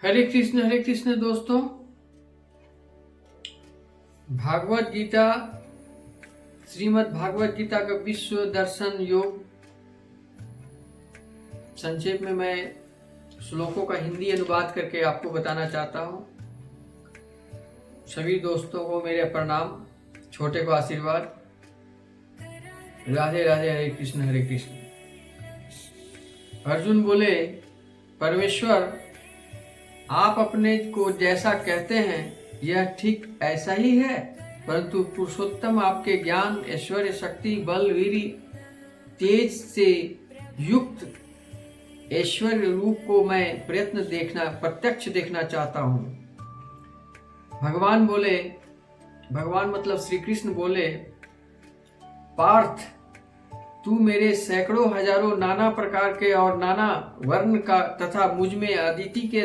हरे कृष्ण दोस्तों। भागवत गीता, श्रीमद् भागवत गीता का विश्व दर्शन योग संक्षेप में मैं श्लोकों का हिंदी अनुवाद करके आपको बताना चाहता हूँ। सभी दोस्तों को मेरे प्रणाम, छोटे को आशीर्वाद। राधे राधे, हरे कृष्ण। अर्जुन बोले, परमेश्वर आप अपने को जैसा कहते हैं यह ठीक ऐसा ही है, परंतु पुरुषोत्तम आपके ज्ञान, ऐश्वर्य, शक्ति, बल, वीर, तेज से युक्त ऐश्वर्य रूप को मैं प्रत्यक्ष देखना चाहता हूं। भगवान मतलब श्री कृष्ण बोले, पार्थ तू मेरे सैकड़ों हजारों नाना प्रकार के और नाना वर्ण का तथा मुझ में अदिति के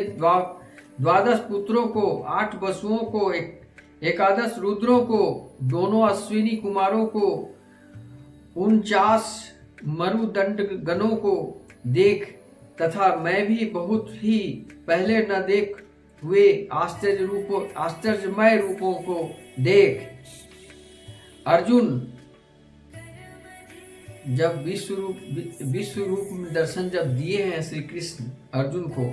12 पुत्रों को, 8 वसुओं को, 11 रुद्रों को, दोनों अश्विनी कुमारों को, 49 मरुदंड गणों को देख तथा मैं भी बहुत ही पहले न देख हुए आश्चर्यमय रूपों को देख। अर्जुन, जब विश्व रूप में दर्शन जब दिए हैं श्री कृष्ण अर्जुन को,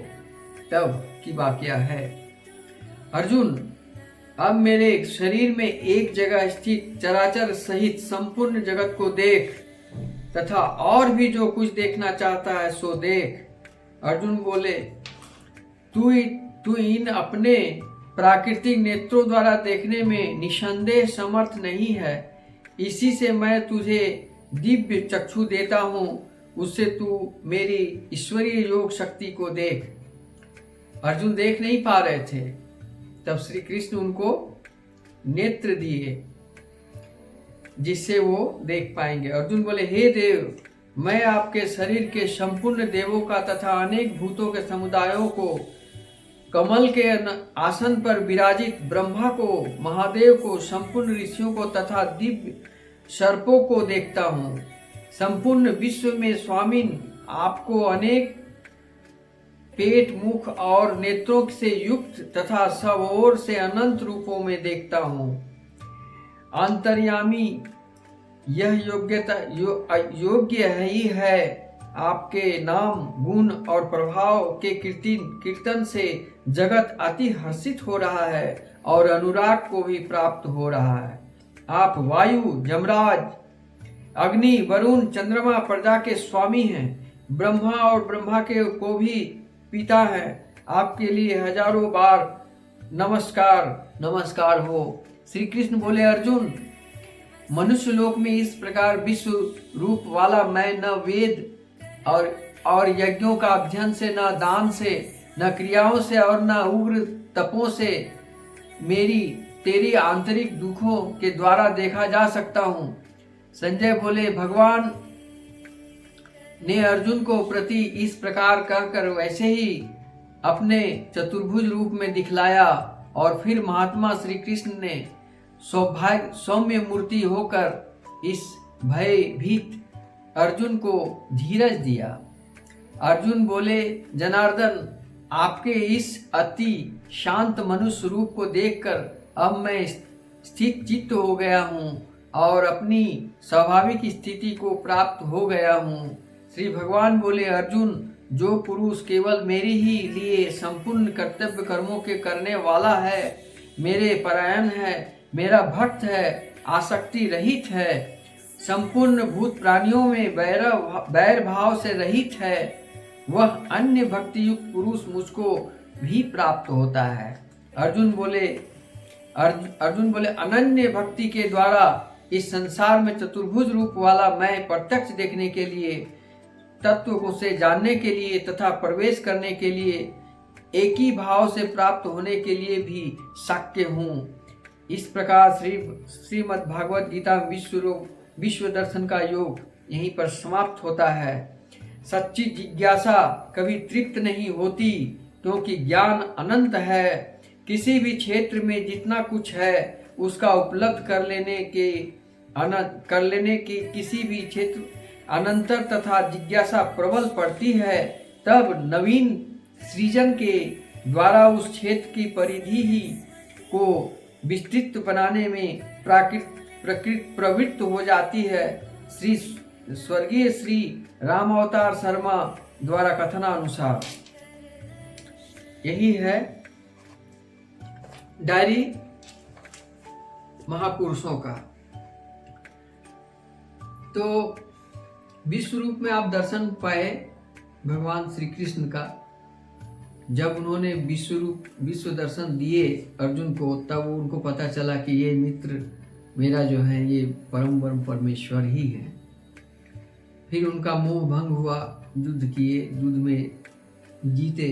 तब की वाकया है। अर्जुन, अब मेरे शरीर में एक जगह स्थित चराचर सहित संपूर्ण जगत को देख तथा और भी जो कुछ देखना चाहता है सो देख। अर्जुन बोले, तू इन अपने प्राकृतिक नेत्रों द्वारा देखने में निसंदेह समर्थ नहीं है, इसी से मैं तुझे दिव्य चक्षु देता हूं, उससे तू मेरी ईश्वरीय योग शक्ति को देख। अर्जुन देख नहीं पा रहे थे, तब श्री कृष्ण उनको नेत्र दिए जिससे वो देख पाएंगे। अर्जुन बोले, हे देव, मैं आपके शरीर के संपूर्ण देवों का तथा अनेक भूतों के समुदायों को, कमल के आसन पर विराजित ब्रह्मा को, महादेव को, संपूर्ण ऋषियों को तथा दिव्य सर्पों को देखता हूँ। संपूर्ण विश्व में स्वामिन आपको अनेक पेट, मुख और नेत्रों से युक्त तथा सब ओर से अनंत रूपों में देखता हूँ। अंतर्यामी यह योग्य ही है। आपके नाम, गुण और प्रभाव के कीर्तन से जगत अति हर्षित हो रहा है और अनुराग को भी प्राप्त हो रहा है। आप वायु, जमराज, अग्नि, वरुण, चंद्रमा, प्रजा के स्वामी हैं। ब्रह्मा और ब्रह्मा के को भी पिता हैं। आपके लिए हजारों बार नमस्कार हो। श्री कृष्ण बोले, अर्जुन, मनुष्य लोक में इस प्रकार विश्व रूप वाला मैं न वेद और यज्ञों का अध्ययन से, न दान से, न क्रियाओं से और न उग्र तपों से तेरी आंतरिक दुखों के द्वारा देखा जा सकता हूं। संजय बोले, भगवान ने अर्जुन को प्रति इस प्रकार कहकर वैसे ही अपने चतुर्भुज रूप में दिखलाया और फिर महात्मा श्री कृष्ण ने सौम्य मूर्ति होकर इस भयभीत अर्जुन को धीरज दिया। अर्जुन बोले, जनार्दन, आपके इस अति शांत मनुष्य रूप को देखकर अब मैं स्थित चित्त हो गया हूँ और अपनी स्वाभाविक स्थिति को प्राप्त हो गया हूँ। श्री भगवान बोले, अर्जुन, जो पुरुष केवल मेरे ही लिए संपूर्ण कर्तव्य कर्मों के करने वाला है, मेरे परायण है, मेरा भक्त है, आसक्ति रहित है, संपूर्ण भूत प्राणियों में बैर भाव से रहित है, वह अन्य भक्ति युक्त पुरुष मुझको भी प्राप्त होता है। अर्जुन बोले, अनन्य भक्ति के द्वारा इस संसार में चतुर्भुज रूप वाला मैं प्रत्यक्ष देखने के लिए, तत्व को से जानने के लिए तथा प्रवेश करने के लिए, एक ही भाव से प्राप्त होने के लिए भी शक्य हूँ। इस प्रकार श्रीमद् भागवत गीता विश्व दर्शन का योग यहीं पर समाप्त होता है। सच्ची जिज्ञासा कभी तृप्त नहीं होती, क्योंकि ज्ञान अनंत है। किसी भी क्षेत्र में जितना कुछ है उसका उपलब्ध कर लेने के किसी भी क्षेत्र अनंतर तथा जिज्ञासा प्रबल पड़ती है, तब नवीन सृजन के द्वारा उस क्षेत्र की परिधि ही को विस्तृत बनाने में प्रवृत्त हो जाती है। स्वर्गीय श्री राम अवतार शर्मा द्वारा कथनानुसार यही है डायरी महापुरुषों का। तो विश्व रूप में आप दर्शन पाए भगवान श्री कृष्ण का। जब उन्होंने विश्व दर्शन दिए अर्जुन को, तब उनको पता चला कि ये मित्र मेरा जो है ये परम परमेश्वर ही है। फिर उनका मोह भंग हुआ, युद्ध किए, युद्ध में जीते।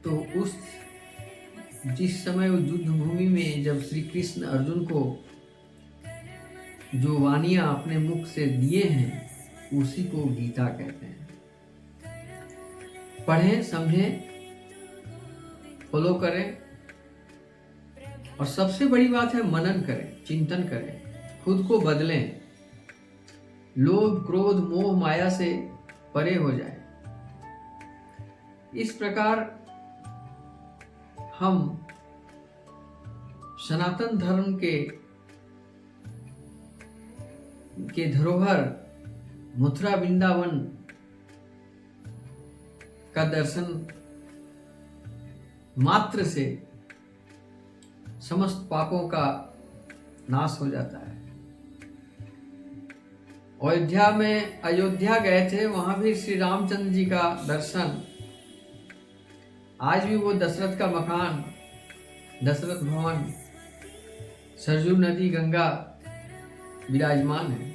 तो उस जिस समय उस युद्ध भूमि में जब श्री कृष्ण अर्जुन को जो वाणियां अपने मुख से दिए हैं उसी को गीता कहते हैं। पढ़ें, समझें, फॉलो करें, और सबसे बड़ी बात है मनन करें, चिंतन करें, खुद को बदलें, लोभ क्रोध मोह माया से परे हो जाए। इस प्रकार हम सनातन धर्म के धरोहर मथुरा वृंदावन का दर्शन मात्र से समस्त पापों का नाश हो जाता है। अयोध्या गए थे, वहां भी श्री रामचंद्र जी का दर्शन। आज भी वो दशरथ का मकान, दशरथ भवन, सरजू नदी, गंगा विराजमान है।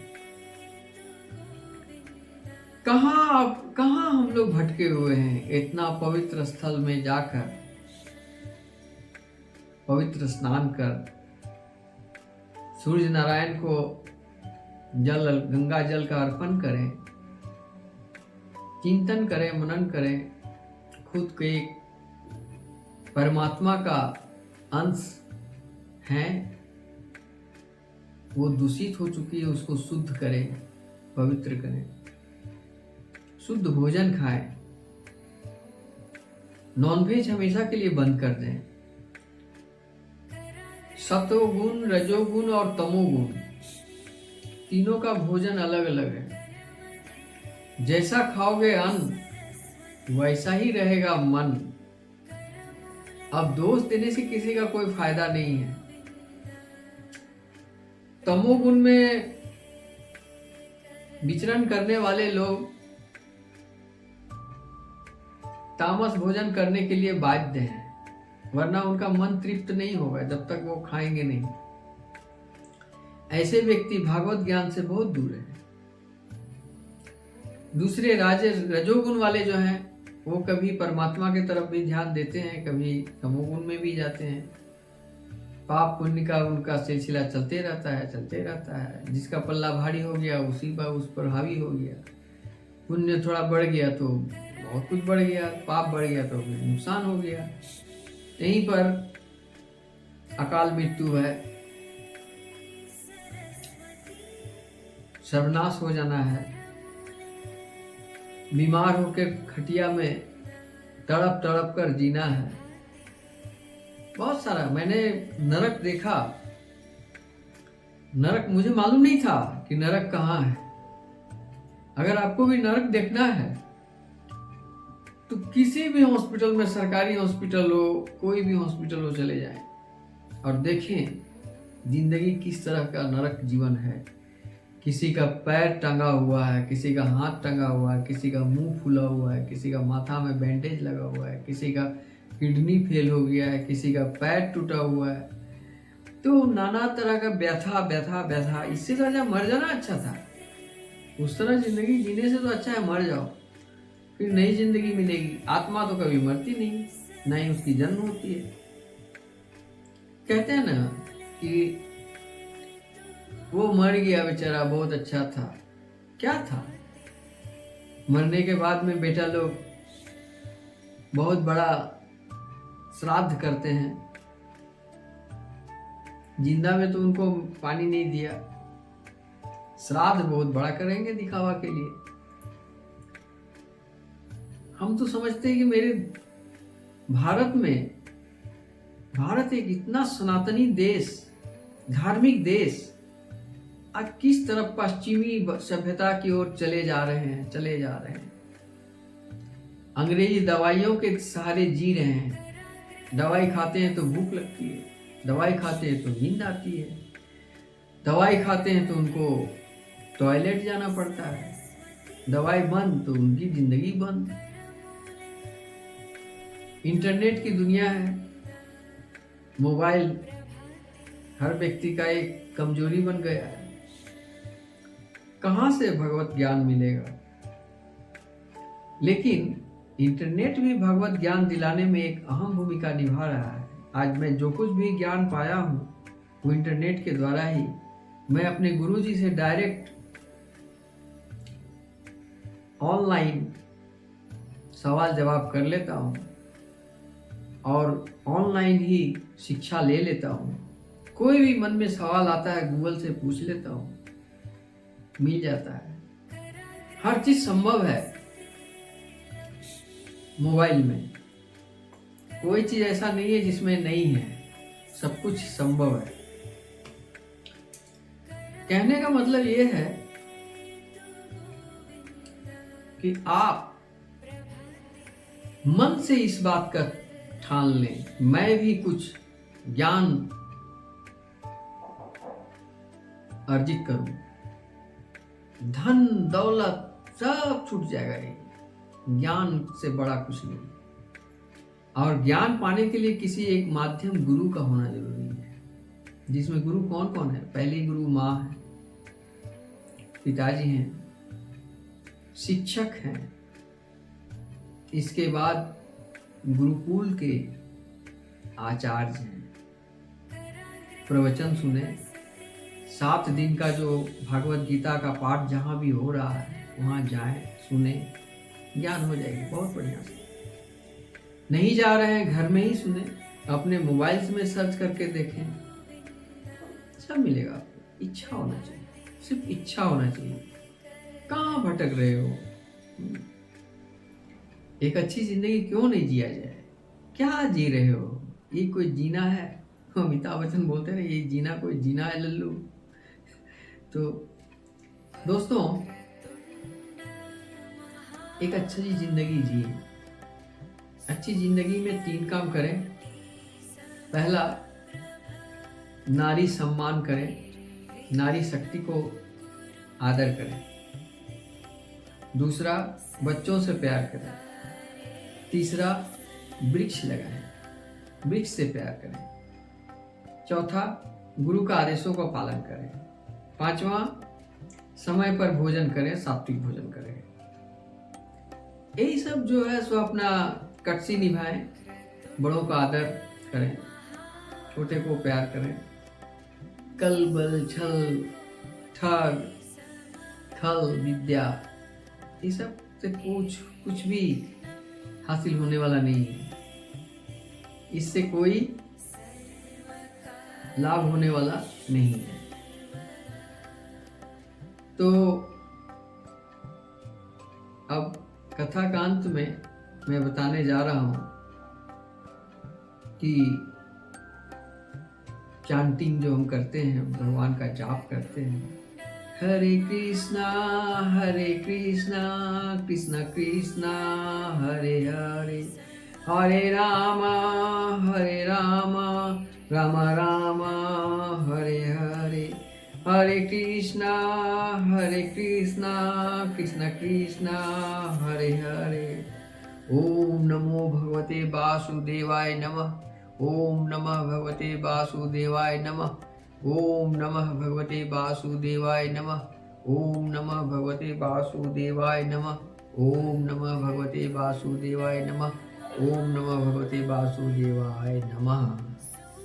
कहां हम लोग भटके हुए हैं। इतना पवित्र स्थल में जाकर पवित्र स्नान कर सूर्य नारायण को गंगा जल का अर्पण करें, चिंतन करें, मनन करें, खुद के परमात्मा का अंश हैं, वो दूषित हो चुकी है, उसको शुद्ध करें, पवित्र करें, शुद्ध भोजन खाएं, नॉनवेज हमेशा के लिए बंद कर दें। सत्वगुण, रजोगुण और तमोगुण तीनों का भोजन अलग अलग है। जैसा खाओगे अन्न वैसा ही रहेगा मन। अब दोष देने से किसी का कोई फायदा नहीं है। तमोगुण में विचरण करने वाले लोग तामस भोजन करने के लिए बाध्य हैं, वरना उनका मन तृप्त नहीं होगा जब तक वो खाएंगे नहीं। ऐसे व्यक्ति भागवत ज्ञान से बहुत दूर है। दूसरे रजोगुण वाले जो हैं वो कभी परमात्मा की तरफ भी ध्यान देते हैं, कभी तमोगुण में भी जाते हैं। पाप पुण्य का उनका सिलसिला चलते रहता है। जिसका पल्ला भारी हो गया उसी पर उस पर हावी हो गया। पुण्य थोड़ा बढ़ गया तो बहुत कुछ बढ़ गया, पाप बढ़ गया तो नुकसान हो गया। यहीं पर अकाल मृत्यु है, सर्वनाश हो जाना है। बीमार होकर खटिया में तड़प तड़प कर जीना है। बहुत सारा मैंने नरक देखा। नरक मुझे मालूम नहीं था कि नरक कहाँ है। अगर आपको भी नरक देखना है तो किसी भी हॉस्पिटल में, सरकारी हॉस्पिटल हो, कोई भी हॉस्पिटल हो, चले जाएं और देखें जिंदगी किस तरह का नरक जीवन है। किसी का पैर टंगा हुआ है, किसी का हाथ टंगा हुआ है, किसी का मुंह फूला हुआ है, किसी का माथा में बैंडेज लगा हुआ है, किसी का किडनी फेल हो गया है, किसी का पैर टूटा हुआ है। तो नाना तरह का व्यथा। इससे तो अच्छा मर जाना अच्छा था। उस तरह जिंदगी जीने से तो अच्छा है मर जाओ, फिर नई जिंदगी मिलेगी। आत्मा तो कभी मरती नहीं, ना ही उसकी जन्म होती है। कहते हैं ना कि वो मर गया बेचारा, बहुत अच्छा था। क्या था? मरने के बाद में बेटा लोग बहुत बड़ा श्राद्ध करते हैं। जिंदा में तो उनको पानी नहीं दिया, श्राद्ध बहुत बड़ा करेंगे दिखावा के लिए। हम तो समझते हैं कि मेरे भारत एक इतना सनातनी देश, धार्मिक देश, आज किस तरफ पश्चिमी सभ्यता की ओर चले जा रहे हैं। अंग्रेजी दवाइयों के सहारे जी रहे हैं। दवाई खाते हैं तो भूख लगती है, दवाई खाते हैं तो नींद आती है, दवाई खाते हैं तो उनको टॉयलेट जाना पड़ता है, दवाई बंद तो उनकी जिंदगी बंद। इंटरनेट की दुनिया है, मोबाइल हर व्यक्ति का एक कमजोरी बन गया है। कहां से भगवत ज्ञान मिलेगा? लेकिन इंटरनेट भी भगवत ज्ञान दिलाने में एक अहम भूमिका निभा रहा है। आज मैं जो कुछ भी ज्ञान पाया हूँ वो इंटरनेट के द्वारा ही। मैं अपने गुरुजी से डायरेक्ट ऑनलाइन सवाल जवाब कर लेता हूँ और ऑनलाइन ही शिक्षा ले लेता हूँ। कोई भी मन में सवाल आता है गूगल से पूछ लेता हूँ, मिल जाता है। हर चीज संभव है मोबाइल में, कोई चीज ऐसा नहीं है जिसमें नहीं है, सब कुछ संभव है। कहने का मतलब ये है कि आप मन से इस बात का ठान लें, मैं भी कुछ ज्ञान अर्जित करूं, धन दौलत सब छूट जाएगा। ये ज्ञान से बड़ा कुछ नहीं। और ज्ञान पाने के लिए किसी एक माध्यम गुरु का होना जरूरी है, जिसमें गुरु कौन कौन है? पहली गुरु माँ है, पिताजी हैं, शिक्षक हैं, इसके बाद गुरुकुल के आचार्य हैं। प्रवचन सुने, 7 दिन का जो भागवत गीता का पाठ जहाँ भी हो रहा है वहाँ जाएं, सुने, ज्ञान हो जाएगी बहुत बढ़िया से। नहीं जा रहे हैं घर में ही सुने, अपने मोबाइल में सर्च करके देखें, सब मिलेगा आपको। इच्छा होना चाहिए, सिर्फ इच्छा होना चाहिए। कहाँ भटक रहे हो? एक अच्छी जिंदगी क्यों नहीं जिया जाए? क्या जी रहे हो? ये कोई जीना है? अमिताभ बच्चन बोलते हैं ये जीना कोई जीना है लल्लू। तो दोस्तों, एक अच्छी जिंदगी जिए। अच्छी जिंदगी में 3 काम करें। पहला, नारी सम्मान करें, नारी शक्ति को आदर करें। दूसरा, बच्चों से प्यार करें। तीसरा, वृक्ष लगाएं, वृक्ष से प्यार करें। चौथा, गुरु का आदेशों का पालन करें। 5वां, समय पर भोजन करें, सात्विक भोजन करें। यही सब जो है सो अपना कटसी निभाएं, बड़ों का आदर करें, छोटे को प्यार करें। कल बल छल ठग खल विद्या, ये सब से कुछ भी हासिल होने वाला नहीं है। इससे कोई लाभ होने वाला नहीं है। तो अब कथा का अंत में मैं बताने जा रहा हूं कि चांटिंग जो हम करते हैं, भगवान का जाप करते हैं, हरे कृष्णा कृष्णा कृष्णा हरे हरे, हरे रामा राम राम हरे हरे, हरे कृष्णा कृष्ण कृष्ण हरे हरे। ओम नमो भगवते वासुदेवाय नमः। ओम नमः भगवते वासुदेवाय नमः। ओम नमः भगवते वासुदेवाय नमः। ओम नमः भगवते वासुदेवाय नमः। ओम नमः भगवते वासुदेवाय नमः। ओम नमः भगवते वासुदेवाय नमः।